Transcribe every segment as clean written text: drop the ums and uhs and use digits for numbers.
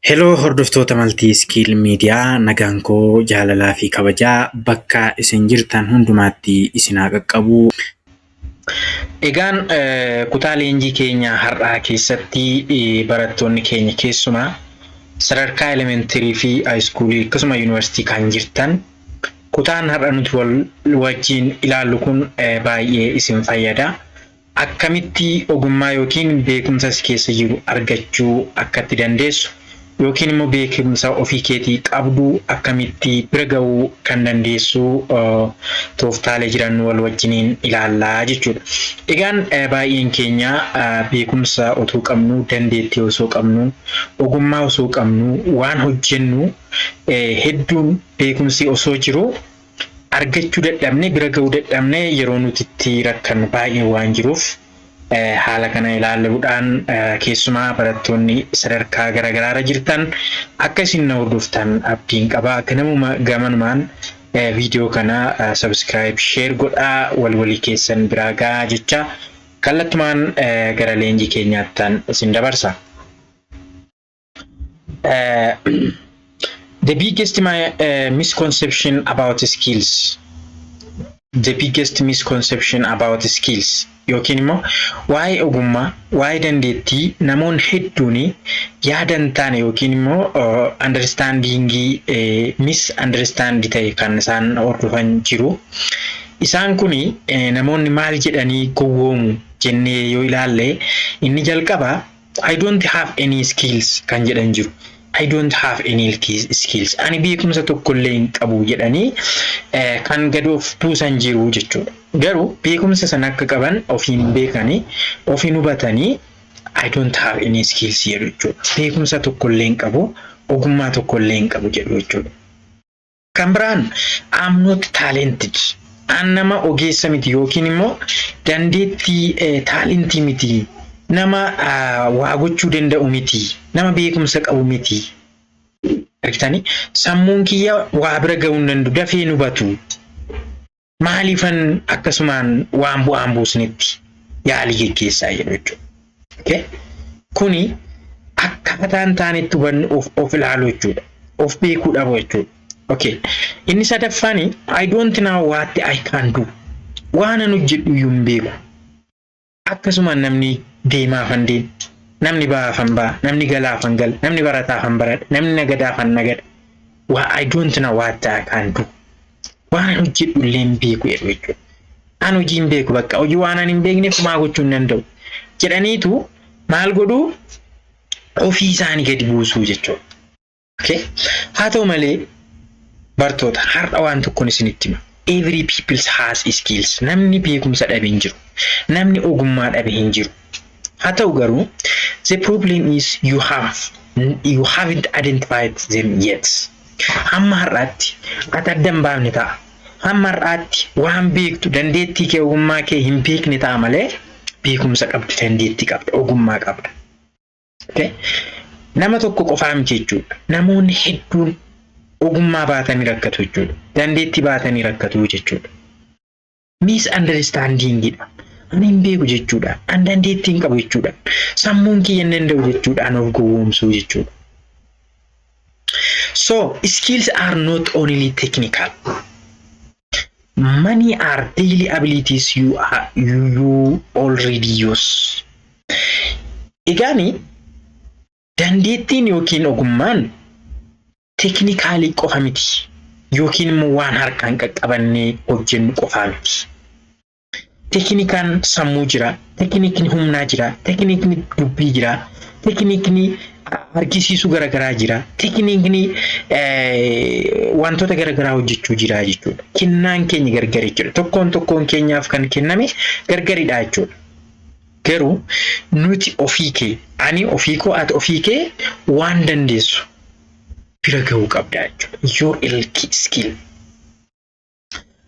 Heloo hordoftoota Maltii Skill Miidiyaa, nagaan koo jaalalaa fi kabajaa bakka isin jirtan hundumaatti isin haa qaqqabu. Egaan kutaa leenjii keenya har'aa keessatti barattoonni keenya keessumaa sadarkaa elementarii fi haayiskuulii akkasuma yuunivarsiitii kan jirtan kutaan har'a nuti wajjin ilaallu kun baay'ee isin fayyada. Akkamitti ogummaa yookiin beekumsa keessa jiru argachuu akka itti dandeessu yookiin immoo beekumsa ofii keetii qabdu akkamitti bira ga'uu kan dandeessu tooftaalee jiran wal wajjiniin ilaallaa jechuudha. Egaan baay'een keenya beekumsa osoo qabnu, dandeettii osoo qabnu, ogummaa osoo qabnu, waan hojjennu hedduun beekumsi osoo jiru argachuu dadhabne, bira ga'uu dadhabne yeroo nuti itti rakkannu baay'ee waan jiruuf haala kana ilaaluudhaan keessumaa barattoonni sadarkaa garaagaraarra jirtan akka isin na hordoftan abdiin qaba. Akka namuma gamanumaan viidiyoo kana subscribe, share godhaa, walii keessan biraa gahaa jecha kallattumaan gara leenjii keenyaattan isin dabarsa. The biggest misconception about skills. The biggest misconception about skills yookiin immoo waa'ee ogummaa, waa'ee dandeettii namoonni hedduun yaadan taane yookiin immoo misunderstanding ta'e kan isaan hordofan jiru. Isaan kun namoonni maal jedhanii gowwoomu jennee yoo ilaalle inni jalqaba I don't have any skills kan jedhan jiru. I don't have any skills. Ani beekumsa tokkollee hin qabu jedhanii kan gad of buusan jiru jechuudha. Garuu beekumsa sana akka qaban ofiin beekanii, ofiin hubatanii I don't have any skills jedhu jechuudha. Beekumsa tokkollee hin qabu, ogummaa tokkollee hin qabu jedhu jechuudha. Kan biraan I'm not talented. An nama ogeessa miti yookiin immoo dandeettii taalentii miti. Nama waa gochuu danda'u miti, nama beekumsa qabu miti. Argitanii sammuun kiyya waa bira ga'uu hin danda'u, dafee hin hubatu. Maaliifan akkasumaan waan bu'aan buusnetti yaalii geggeessaa jedhu jechuudha. Kuni akkaataan taanetti hubannu of ilaalu jechuudha. Of beekuu dhabu jechuudha. Inni sadaffaan I don't know what I can do. Waan an hojjedhu iyyuu hin beeku. Akkasuma namni deemaafan deemu, namni baafan baa, namni galaafan gal, namni barataafan baradha, namni nagadaafan nagada. I don't know what I can do. Waan hojjedhu illee hin beeku jedhu jechuudha. An hojii hin beeku bakka hojii waan an hin beekneef maa gochuu hin danda'u jedhaniitu maal godhuu ofii isaanii gadi buusuu jechuudha. Haa ta'u malee bartoota har'a waan tokkoon isinitti hima. Every people has skills. Namni beekumsa dhabe hin jiru. Namni ogummaa dhabe hin jiru. Haa ta'u garuu the problem is you haven't identified them yet. Hamma har'aatti ati adda hin baafne ta'a. Hamma har'aatti waan beektu dandeettii kee ogummaa kee hin beekne ta'a malee beekumsa qabdu, dandeettii qabda, ogummaa qabda. Nama tokko qofaa miti jechuudha. Namoonni hedduun ogummaa baatanii rakkatu jechuudha. Dandeettii baatanii rakkatu jechuudha. Misunderstandingidha. Ani hin beeku jechuudha. An dandeettii hin qabu jechuudha. Sammuun kiyya hin danda'u jechuudha. An of gowwoomsuu jechuudha. So skills are not only technical. Many are daily abilities you already use. Egaani dandeettiin yookiin ogummaan teknikaalii qofa miti yookiin immoo waan harkaan qaqqabannee hojjennu qofa miti. Teknikaan sammuu jira, teknikni humnaa jira, teknikni dubbii jira, teknikni argisiisuu garaagaraa jira, teknikni wantoota garaagaraa hojjechuu jira jechuudha. Kennaan keenya gargari jechuudha. Tokkoon keenyaaf kan kenname gargaridha jechuudha. Garuu nuti ofii kee, ani ofii koo, ati ofii kee waan dandeessu bira ga'uu qabda jechuudha. Your skill.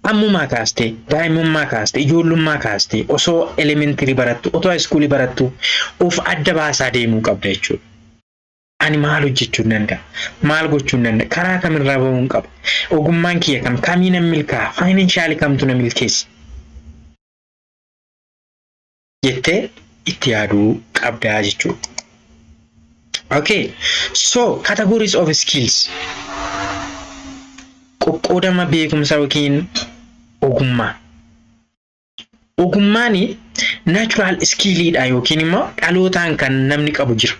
Ammummaa kaastee, daa'imummaa kaastee, ijoollummaa kaastee, osoo elementarii barattu, osoo haayiskuulii barattu of adda baasaa deemuu qabda jechuudha. Ani maal hojjechuu hin danda'a? Maal gochuu hin danda'a? Karaa kamirraa bahuu hin qaba? Ogummaan kiyya kam? Kamii nan milkaa'a? Faayinaanshaali kamtu na milkeessa? Jettee itti yaaduu qabdaa jechuudha. Okay, so categories of skills. Qoqqoodama beekumsa yookiin ogummaa. Ogummaani natural skillidha yookiin immoo dhalootaan kan namni qabu jira.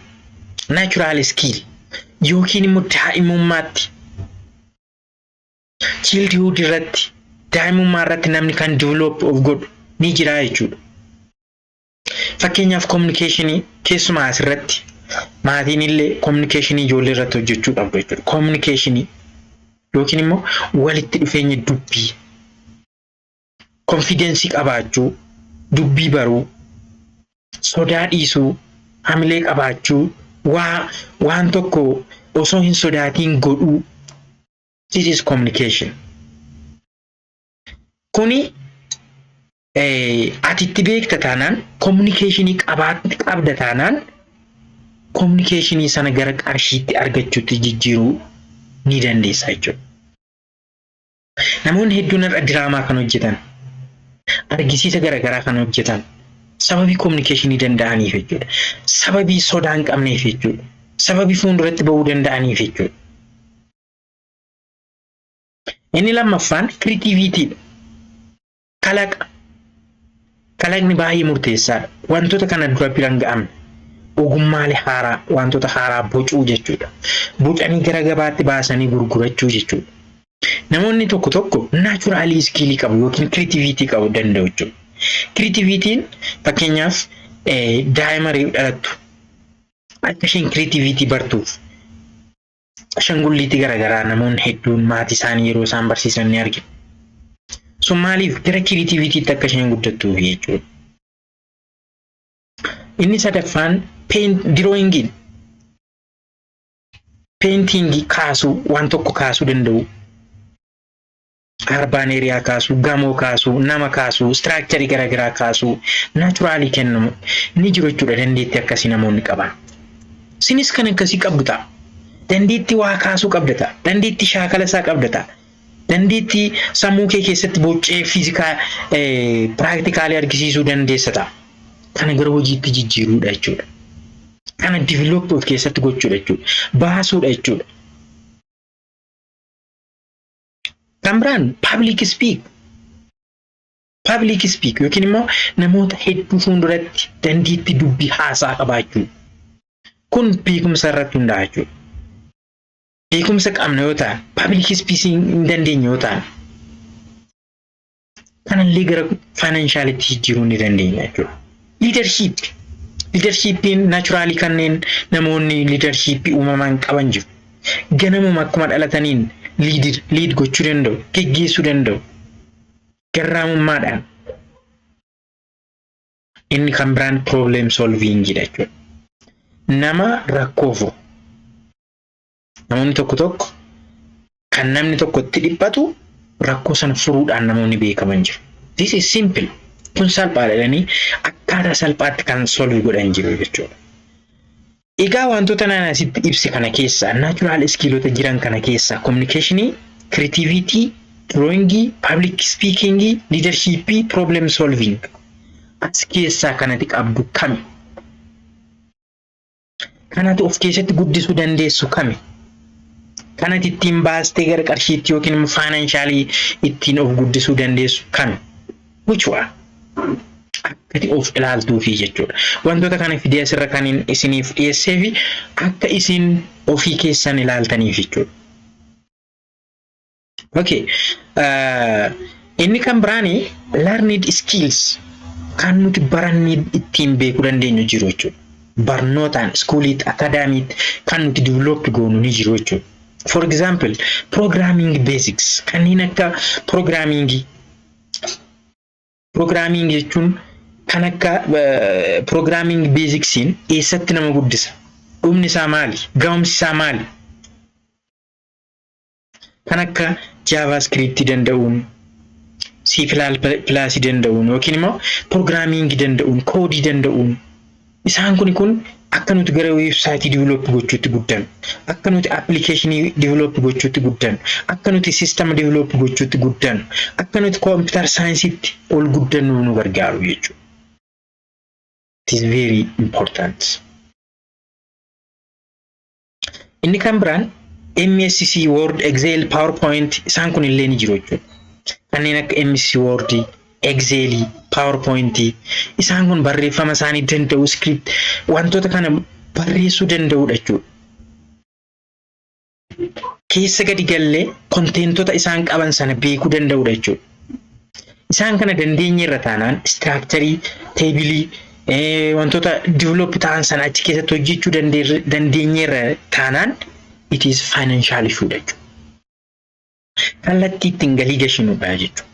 Natural skill yookiin immoo daa'imummaatti childhood irratti daa'imummaa irratti namni kan develop of godhu ni jira jechuudha. Fakkeenyaaf communication keessumaa asirratti maatiin illee communication ijoollee irratti hojjechuu qabu jechuudha. Communication yookiin immoo walitti dhufeenya dubbii, confidence qabaachuu, dubbii baruu, sodaa dhiisuu, hamilee qabaachuu, waan tokko osoo hin sodaatiin godhuu. This is communication. Kuni atitti beekta taanaan communication qabda taanaan communication sana gara qarshiitti argachuutti jijjiiruu ni dandeessa jechuudha. Namoonni hedduun irra diraamaa kan hojjetan, argisiisa garaagaraa kan hojjetan sababii communication danda'aniif jechuudha. Sababii sodaa hin qabneef jechuudha. Sababii fuulduratti bahuu danda'aniif jechuudha. Inni lammaffaan creativity. Kalaqni baay'ee murteessaadha. Wantoota kana dura biraan ga'amne ogummaalee haaraa, wantoota haaraa bocuu jechuudha. Bocanii gara gabaatti baasanii gurgurachuu jechuudha. Namoonni tokko naturally skill qabu yookiin creativity qabu danda'u jechuudha. Creativity'n fakkeenyaaf daa'ima dhalattu akka isheen creativity bartuuf ashangulliitii garaagaraa namoonni hedduun maatii isaanii yeroo isaan barsiisan ni argina. So maaliif gara creativitytti akka isheen guddattuuf jechuudha. Inni sadaffaan drawing. Painting kaasuu, waan tokko kaasuu danda'u. Urban area kaasuu, gamoo kaasuu, nama kaasuu, structure garaagaraa kaasuu, naturally kennamu ni jiru jechuudha dandeettii akkasii namoonni qaban. Sinis kan akkasii qabdu ta'a. Dandeettii waa kaasuu qabda ta'a. Dandeettii shaakala isaa qabda ta'a. Dandeettii sammuu kee keessatti boccee fiizikaa practically argisiisuu dandeessa ta'a. Kana gara hojiitti jijjiiruudha jechuudha. Kana develop of keessatti gochuudha jechuudha. Baasuudha jechuudha. Kan biraan public speak yookiin immoo namoota hedduu fuulduratti dandeettii dubbii haasaa qabaachuu. Kun beekumsa irratti hundaa'a jechuudha. Beekumsa qabna yoo ta'an, public speaking hin dandeenye yoo ta'an, kanallee gara financialitti jijjiiruu ni dandeenya jechuudha. Leadershipin naturally kanneen namoonni leadership uumamaan qaban jiru. Ganamuma akkuma dhalataniin lead gochuu danda'u, geggeessuu danda'u. Garraamummaadhaan. Inni kan biraan problem solving jechuudha. Nama rakkoo furu. Namoonni tokko kan namni tokko itti dhiphatu rakkoo sana furuudhaan namoonni beekaman jiru. This is simple. Kun salphaadha jedhanii akkaataa salphaatti kan solve godhan jiru jechuudha. Egaa wantoota naan asitti ibse kana keessa natural skillota jiran kana keessa communication, creativity, drawing, public speaking, leadership, problem solving. As keessaa kanatti qabdu kami? Kanatu of keessatti guddisuu dandeessu kami? Kanatti ittiin baastee gara qarshiitti yookiin financially ittiin of guddisuu dandeessu kami? Which one? Akkati of ilaaltuufi jechuudha. Wantoota kana fidee asirra kan isiniif dhiyeessee fi akka isin ofii keessan ilaaltaniif jechuudha. Okay. Inni kan biraani learned skills kan nuti barannee ittiin beekuu dandeenyu jiru jechuudha. Barnootaan schooliitti akaadaamiitti kan nuti develop goonu ni jiru jechuudha. For example, programming basics kanneen akka programming jechuun kan akka programming basicsiin eessatti nama guddisa? Dhumni isaa maali? Ga'umsi isaa maali? Kan akka JavaScript danda'uun, C++ danda'uun yookiin immoo programming danda'uun, koodii danda'uun. Isaan kun akka nuti gara website develop gochuutti guddan, akka nuti application develop gochuutti guddan, akka nuti system develop gochuutti guddan, akka nuti computer science'itti ol guddannu nu gargaaru jechuudha. It is very important. Inni kan biraan MSC Word, Excel, PowerPoint isaan kun illee ni jiru jechuudha. Kanneen akka MSC Word, Excel, PowerPoint isaan kun barreeffama isaanii danda'u, script wantoota kana barreessuu danda'udha jechuudha. Keessa gadi gallee konteentoota isaan qaban sana beekuu danda'udha jechuudha. Isaan kana dandeenye irra taanaan structure, table wantoota develop ta'an sana achi keessatti hojjechuu dandeenye irra taanaan it is financial issue jechuudha. Kallattii ittiin galii gashinuudha jechuudha.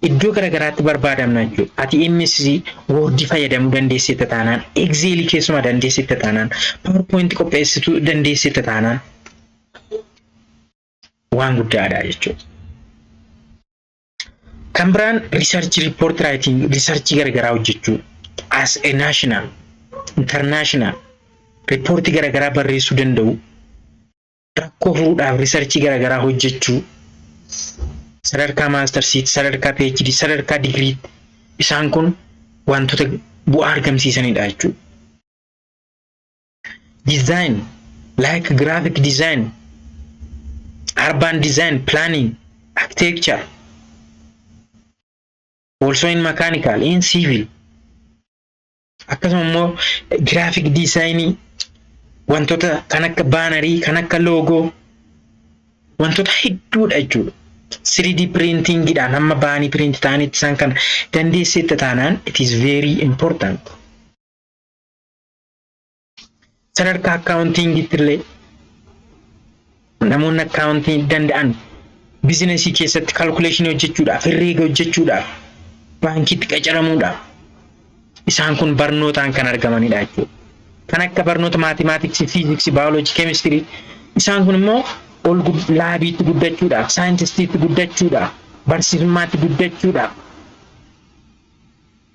Iddoo garagaraatti barbaadamna jechuudha. Ati MSC Word fayyadamuu dandeessita taanaan, Excel keessuma dandeessita taanaan, PowerPoint qopheessituu dandeessita taanaan waan guddaadha jechuudha. Kan biraan research report writing, research garagaraa hojjechuu as a national, international report garagaraa barreessuu danda'u, rakkoo furuudhaaf research garagaraa hojjechuu, sadarkaa mastersiit, sadarkaa PhD, sadarkaa degree isaan kun wantoota bu'aa argamsiisanidha jechuudha. Design like graphic design, urban design, planning, architecture, also in mechanical, in civil. Akkasuma immoo graphic design wantoota kan akka bannerii, kan akka logo wantoota hedduudha jechuudha. 3D printing dhaan hamma baanii print ta'anitti isaan kan dandeessita taanaan it is very important. Sadarkaa accounting illee namoonni accounting danda'an bizinesii keessatti calculation hojjechuudhaaf, herreega hojjechuudhaaf, baankiitti qacaramuudhaaf isaan kun barnootaan kan argamanidha jechuudha. Kan akka barnoota mathematics, physics, biology, chemistry isaan kun immoo ol laabiitti guddachuudhaaf, saayintistiitti guddachuudhaaf, barsiisummaatti guddachuudhaaf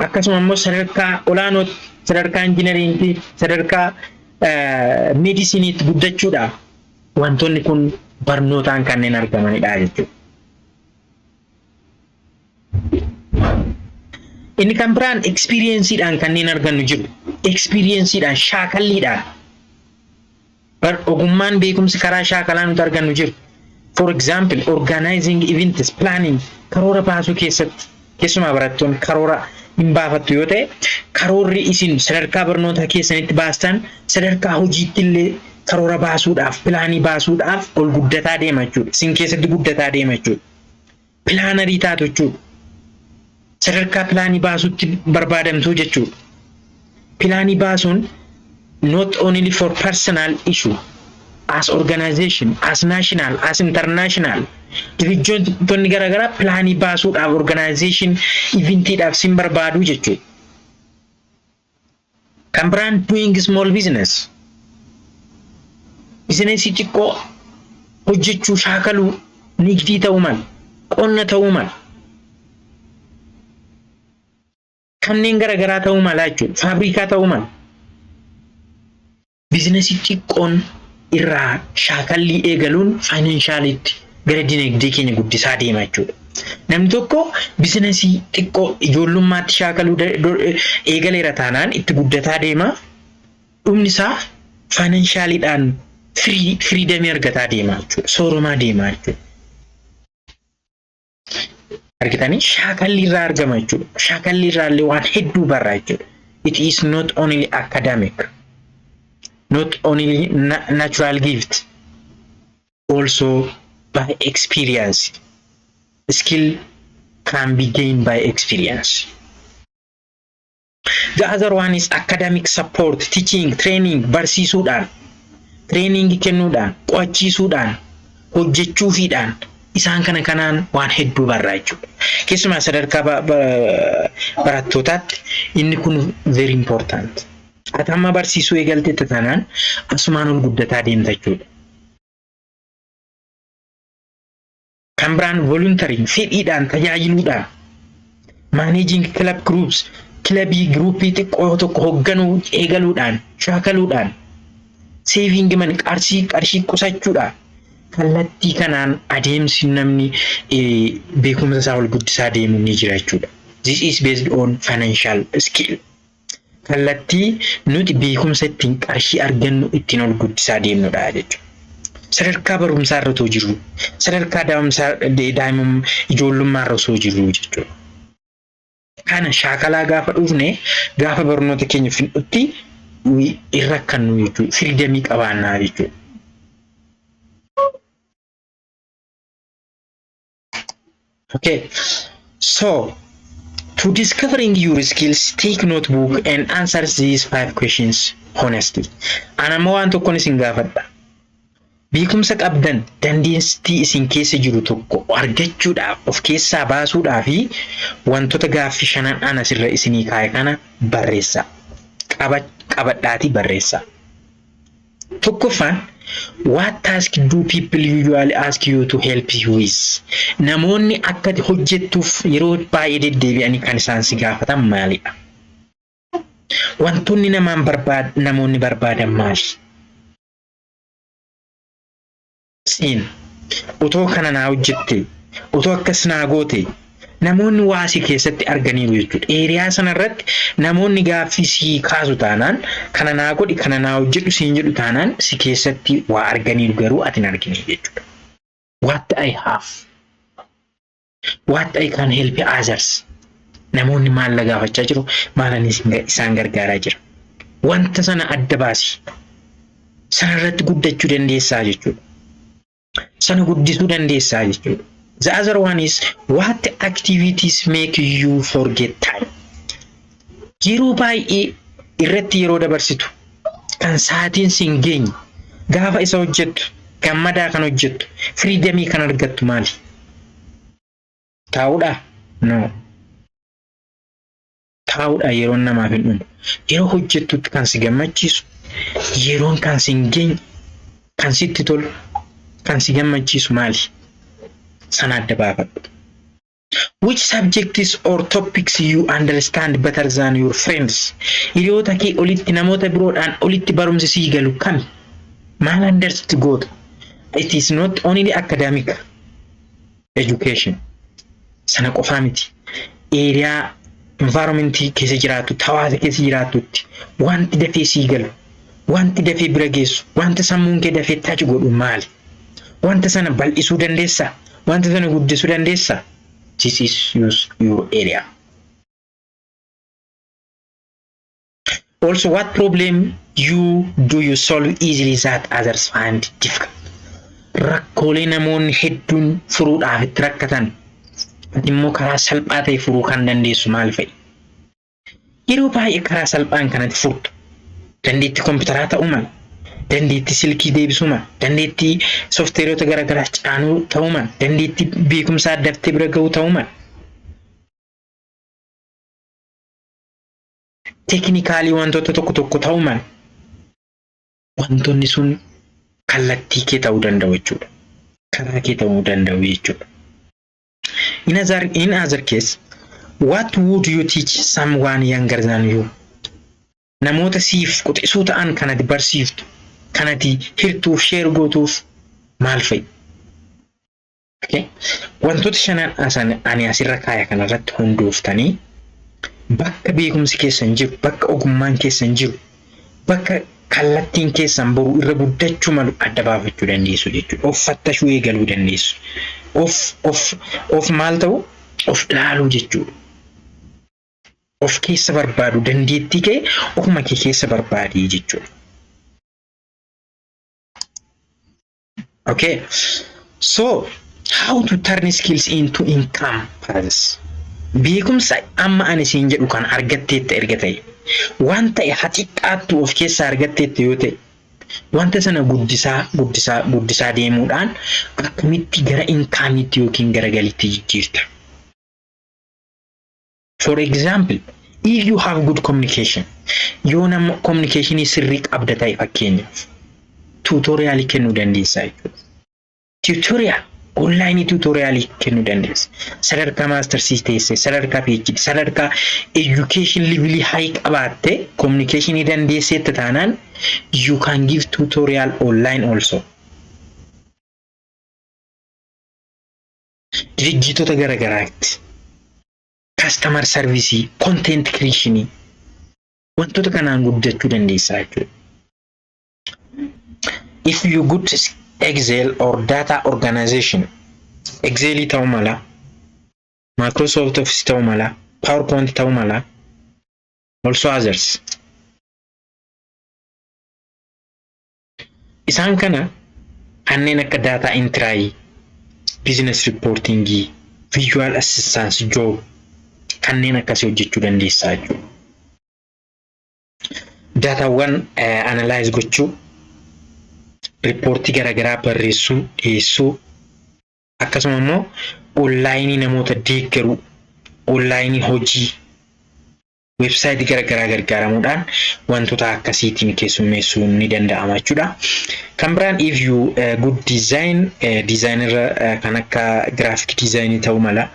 akkasuma immoo sadarkaa olaanootti, sadarkaa injiinariingii, sadarkaa meedisiniitti guddachuudhaaf wantoonni kun barnootaan kanneen argamanidha jechuudha. Inni kan biraan experienceedhaan kanneen argannu jiru. Experienceedhaan, shaakalliidhaan. Ogummaan beekumsi karaa shaakalaa nuti argannu jiru. For example, organizing events, planning, karoora baasuu keessatti keessumaa barattoonni karoora hin baafattu yoo ta'e, karoorri isin sadarkaa barnootaa keessanitti baastan sadarkaa hojiitti illee karoora baasuudhaaf, pilaanii baasuudhaaf ol guddataa deema jechuudha. Isin keessatti guddataa deema jechuudha. Pilaanarii taatu jechuudha. Sadarkaa pilaanii baasuutti barbaadamtu jechuudha. Pilaanii baasuun not only for personal issue, as organization, as national, as international. Divijoonni garagaraa pilaanii baasuudhaaf organization eventiidhaaf sin barbaadu jechuudha. Kan biraan doing small business. Bizinesii xiqqoo hojjechuu, shaakaluu, nigdii ta'uu mala, qonna ta'uu mala. Kanneen garagaraa ta'uu mala jechuudha. Faabrikaa ta'uu mala. Bizinesii xiqqoon irraa shaakallii eegaluun faayinanshaalitti gara dinagdee keenya guddisaa deema jechuudha. Namni tokko bizinesii xiqqoo ijoollummaatti shaakaluu eegaleera taanaan itti guddataa deema. Dhumni isaa faayinanshaaliidhaan firiidamii argataa deema jechuudha. Soorumaa deema jechuudha. Argitanii shaakalli irraa argama jechuudha. Shaakalli irraa illee waan hedduu barraa jechuudha. It is not only academic, not only natural gift, also by experience. Skill can be gained by experience. The other one is academic support, teaching, training, barsiisuudhaan, training kennuudhaan, qo'achiisuudhaan, hojjechuufiidhaan isaan kanaan waan hedduu barraa jechuudha. Keessumaa sadarkaa barattootaatti inni kun very important. Ati amma barsiisuu eegalteetta taanaan asumaan ol guddataa deemta jechuudha. Kan biraan volunteering, fedhiidhaan tajaajiluudhaan, managing club groups, kilabii gruupii xiqqoo tokko hoogganuu eegaluudhaan, shaakaluudhaan, saving money, qarshii qusachuudhaan kallattii kanaan adeemsi namni beekumsa isaa ol guddisaa deemu ni jira jechuudha. This is based on financial skill. kallattii nuti beekumsa ittiin qarshii argannu ittiin ol guddisaa deemnudha jechuudha. Sadarkaa barumsaa irra osoo jirru, sadarkaa daa'imman ijoollummaa irra osoo jirru jechuudha. Kana shaakalaa gaafa dhufne gaafa barnoota keenya fixutti irra kannu jechuudha. Firiidamii qabaannaa jechuudha. Okay, so to discovering your skills, take notebook and answer these 5 questions honestly. Anammoo waan tokkoon isin gaafadha. Beekumsa qabdan dandeettii isin keessa jiru tokko argachuudhaaf of keessaa baasuudhaaf fi wantoota gaaffii 5 ana sirra isinii kaa'e kana barreessaa. Qabadhaatii barreessaa. Tokkoffaan, what task do people usually ask you to help you with? Namoonni akka hojjettuuf yeroo baay'ee deddeebi'anii kan isaan si gaafatan maalidha? Wantoonni namoonni barbaadan maali? Siin utoo kana naa hojjette, utoo akkas naa goote, namoonni waasii keessatti arganiiru jechuudha. Eeriyaa sanarratti namoonni gaaffii si kaasu taanaan kana naa godhi, kana naa hojjedhu siin jedhu taanaan si keessatti waa arganiiru garuu ati hin argine jechuudha. What I have, what I can help others. Namoonni maal la gaafachaa jiru, maalani isaan gargaaraa jira. Wanta sana adda baasi. Sanarratti guddachuu dandeessaa jechuudha. Sana guddisuu dandeessaa jechuudha. The other one is, what activities make you forget time? Yeroo baay'ee irratti yeroo dabarsitu kan sa'aatiin siin geenye gaafa isa hojjettu gammadaa kan hojjettu firiidamii kan argattu maali? Taa'uudha? No. Taa'uudha yeroon namaaf hin dhumu. Yeroo hojjettutti kan si gammachiisu, yeroon kan siin geenye, kan sitti tolu, kan si gammachiisu maali? Sana adda baafadhu. Which subjects or topics you understand better than your friends? Hiriyoota kee olitti namoota biroodhaan olitti barumsi sii galu kami? Maal understand goota? It is not only academic education. Sana qofaa miti. Eeriyaa environmentii keessa jiraattu, hawaasa keessa jiraattutti wanti dafee sii galu, wanti dafee bira geessu, wanti sammuun kee dafee tachi godhu maali? Wanta sana bal'isuu dandeessaa? Wanta sana guddisuu dandeessaa? This is your area. Also, what problem do you solve easily that others find difficult? Rakkoolee namoonni hedduun furuudhaaf itti rakkatan ati immoo karaa salphaa ta'e furuu kan dandeessu maal fa'i? Yeroo baay'ee karaa salphaan kanatti furtu. Dandeettii kompiitaraa ta'uu mala. Dandeettii silkii deebisuu mala. Dandeettii soofteeroota garaagaraa caanuu ta'uu mala. Dandeettii beekumsaa daftee bira ga'uu ta'uu mala. Teeknikaalii wantoota tokko ta'uu mala. Wantoonni sun kallattii kee ta'uu danda'u jechuudha. Karaa kee ta'uu danda'u jechuudha. In other case, what would you teach someone younger than you? Namoota siif quxisuu ta'an kanatti barsiiftu, kanatti hirtuuf sheer gootuuf maal fa'i? Okay. Wantoota shanan ani asirra kaaya kanarratti hundooftanii bakka beekumsi keessan jiru, bakka ogummaan keessan jiru, bakka kallattiin keessan boru irra guddachuu malu adda baafachuu dandeessu jechuudha. Of fattashuu eegaluu dandeessu. Of maal ta'u? Of ilaaluu jechuudha. Of keessa barbaadu dandeettii kee ofuma kee keessa barbaadii jechuudha. Okay. So, how to turn skills into income paths? Beekumsa amma ani siin jedhu kan argatteetta erga ta'e wanta haxiqqaattu of keessaa argatteetta yoo ta'e wanta sana guddisaa deemuudhaan akkamitti gara inkaamiitti yookiin gara galiitti jijjiirta. For example, if you have good communication, yoo nama communicationii sirrii qabda ta'e fakkeenyaaf tuutoriyaalii kennuu dandeessaa jechuudha. Tutorial online tutorial kennuu dandeessa. Sadarkaa mastersii teessee, sadarkaa PhD, sadarkaa education level high qabaatte communication dandeesseetta taanaan you can give tutorial online also. Dirjitoota garagaraatti customer service, content creation, wantoota kanaan guddachuu dandeessaa jechuudha. If you good Excel or data organization, Excel ta'uu mala, Microsoft Office ta'uu mala, PowerPoint ta'uu mala, also others. Isaan kana kanneen akka data entry, business reporting, visual assistance job kanneen akkasii hojjechuu dandeessaa jechuudha. Dataawwan analyze gochuu, reportii garaagaraa barreessuu, dhiyeessuu, akkasuma immoo online namoota deeggaruu, online hojii, website garaagaraa gargaaramuudhaan wantoota akkasiitiin keessummeessuun ni danda'ama jechuudha. Kan biraan if you good design, designer kan akka graphic design ta'uu mala,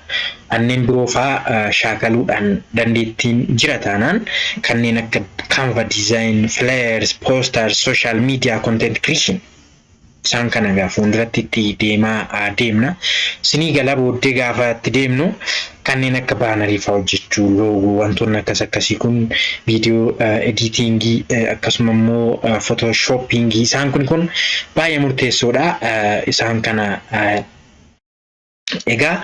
anneen biroo fa'aa shaakaluudhaan dandeettiin jira taanaan kanneen akka Canva design, flyers, posters, social media content creation isaan kana gaafa fuulduratti itti deemna. Sinii gala booddee gaafa itti deemnu kanneen akka baanarii fa'aa hojjechuu, loogoo, wantoonni akkasii kun viidiyoo editingii, akkasuma immoo photoshoppingii isaan kun baay'ee murteessoodha. Isaan kana egaa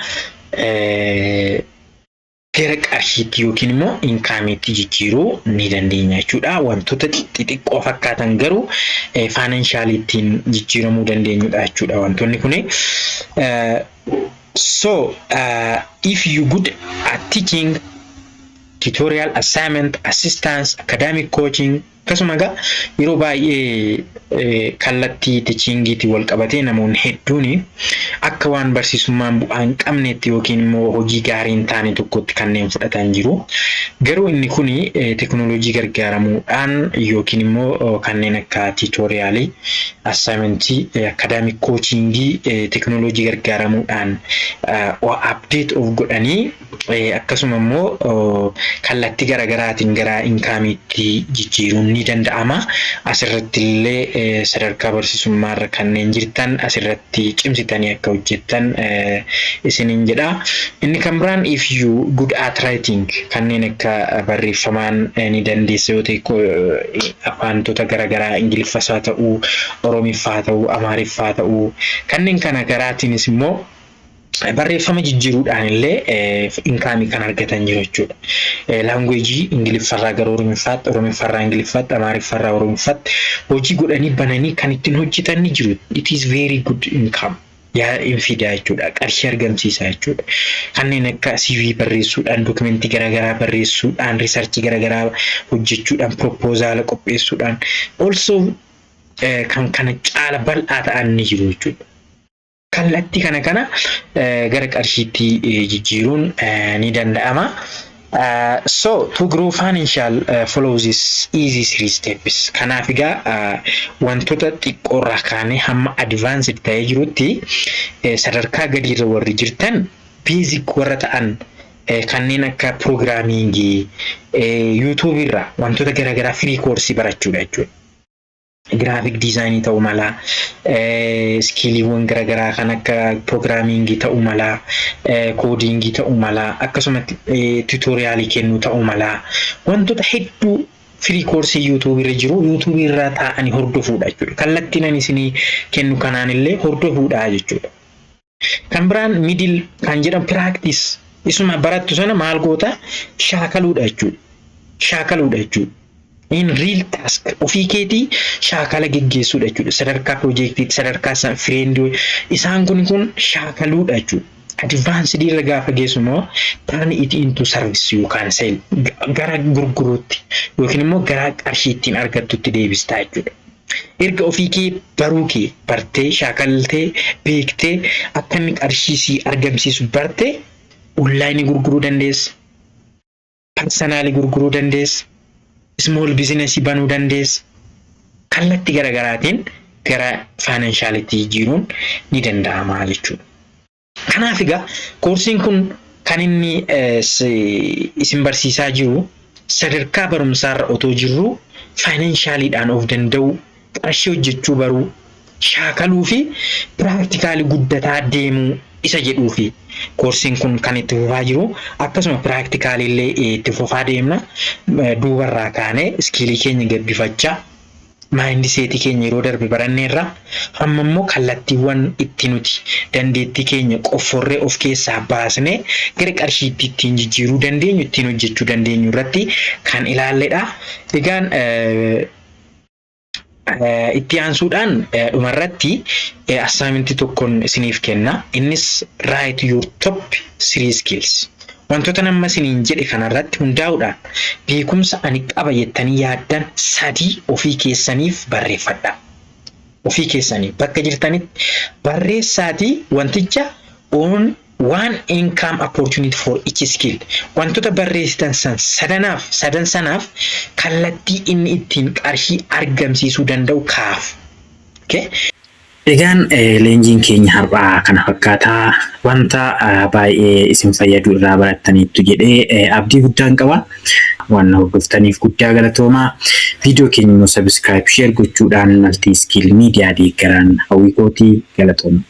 gara qarshiitti yookiin immoo inkaamiitti jijjiiruu ni dandeenya jechuudha. Wantoota xixiqqoo fakkaatan garuu faayinanshaaliittiin jijjiiramuu dandeenyudha jechuudha wantoonni kun. So if you good at teaching, tutorial, assignment, assistance, academic coaching, akkasuma egaa yeroo baay'ee kallattii teachingiitti wal qabatee namoonni hedduun akka waan barsiisummaan bu'aa hin qabneetti yookiin immoo hojii gaarii hin taane tokkotti kanneen fudhatan jiru. Garuu inni kun teknooloojii gargaaramuudhaan yookiin immoo kanneen akka tutorialii, assignmentii, academic coachingii teknooloojii gargaaramuudhaan update of godhanii akkasuma immoo kallattii garaagaraatiin gara inkaamiitti jijjiiruun ni danda'ama. Asirratti illee sadarkaa barsiisummaarra kanneen jirtan asirratti cimsitanii akka hojjettan isiniin jedha. Inni kan biraan if you good at writing kanneen akka barreeffamaan ni dandeessa yoo ta'e afaanota garaagaraa Ingiliffas haa ta'uu, Oromiffaa haa ta'uu, Amaariffaa haa ta'uu kanneen kana garaatiinis immoo barreeffama jijjiiruudhaan illee inkaamii kan argatan jiru jechuudha. Laanguweejii Ingiliffarraa gara Oromiffaatti, Oromiffarraa Ingiliffaatti, Amaariffarraa Oromiffaatti hojii godhanii bananii kan ittiin hojjetan ni jiru. It is very good income. Yaa fidaa jechuudha. Qarshii argamsiisaa jechuudha. Kanneen akka CV barreessuudhaan, dokumentii garaagaraa barreessuudhaan, riisarchii garaagaraa hojjechuudhaan, propoozaala qopheessuudhaan also kan kana caala bal'aa ta'an ni jiru jechuudha. Kallattii kana gara qarshiitti jijjiiruun ni danda'ama. So to grow financial follow this easy 3 steps. Kanaaf egaa wantoota xiqqoorraa kaanee hamma advanced ta'ee jirutti sadarkaa gadiirra warri jirtan basic warra ta'an kanneen akka programmingii, YouTube irraa wantoota garaagaraa free course barachuudha jechuudha. Graphic design ta'uu mala, skilliiwwan garaagaraa kan akka programmingii ta'uu mala, codingii ta'uu mala, akkasuma tutorialii kennuu ta'uu mala. Wantoota hedduu free course YouTube irra jiru, YouTube irra taa'anii hordofuudha jechuudha. Kallattiin ani isinii kennu kanaan illee hordofuudha jechuudha. Kan biraan middle kan jedhamu practice isuma barattu sana maal goota shaakaluudha jechuudha. Shaakaluudha jechuudha. In real task ofii keetii shaakala geggeessuudha jechuudha. Sadarkaa projectiitti, sadarkaa friendii isaan kun shaakaluudha jechuudha. Advanced irra gaafa geessu immoo turn it into service yookaan sell gara gurguruutti yookiin immoo gara qarshiittiin argattutti deebistaa jechuudha. Erga ofii kee baruu kee bartee shaakaltee beektee akka inni qarshiisii argamsiisu bartee online gurguruu dandeessa. Personally gurguruu dandeessa. Small business banuu dandeessa. Kallattii garaagaraatiin gara financiality jiruun ni danda'ama jechuudha. Kanaaf egaa koorsiin kun kan inni isin barsiisaa jiru sadarkaa barumsaarra otoo jirru financialidhaan of danda'u, qarshii hojjechuu baruu, shaakaluu fi practically guddataa deemuu isa jedhuu fi koorsiin kun kan itti fufaa jiru akkasuma piraaktikaalillee itti fufaa deemna duubarraa kaanee iskiilii keenya gabbifachaa maayindi seetii keenya yeroo darbe baranneerra amma immoo kallattiiwwan itti nuti dandeettii keenya qofforree of keessaa baasnee gara qarshiitti ittiin jijjiiruu dandeenyu ittiin hojjechuu dandeenyu irratti kan ilaalledha. Egaan itti aansuudhaan dhumarratti assaayimentii tokkoon isiniif kenna. Innis write your top 3 skills. Wantoota nama isiniin jedhe kanarratti hundaa'uudhaan beekumsa ani qaba jettanii yaaddan 3 ofii keessaniif barreeffadha. Ofii keessanii bakka jirtanitti barreessaatii wanticha on one income opportunity for each skill. Wantoota barreessitan sadan sanaaf kallattii inni ittiin qarshii argamsiisuu danda'u kaaf. Okay? Egaan leenjiin keenya har'aa kana fakkaataa wanta baay'ee isin fayyadu irraa barattaniittu jedhee abdii guddaan qaba. Waan hordoftaniif guddaa galatoomaa. Viidiyoo keenya immoo subscribe share gochuudhaan Multi Skill Media deeggaraa hawwii kootii galatooma.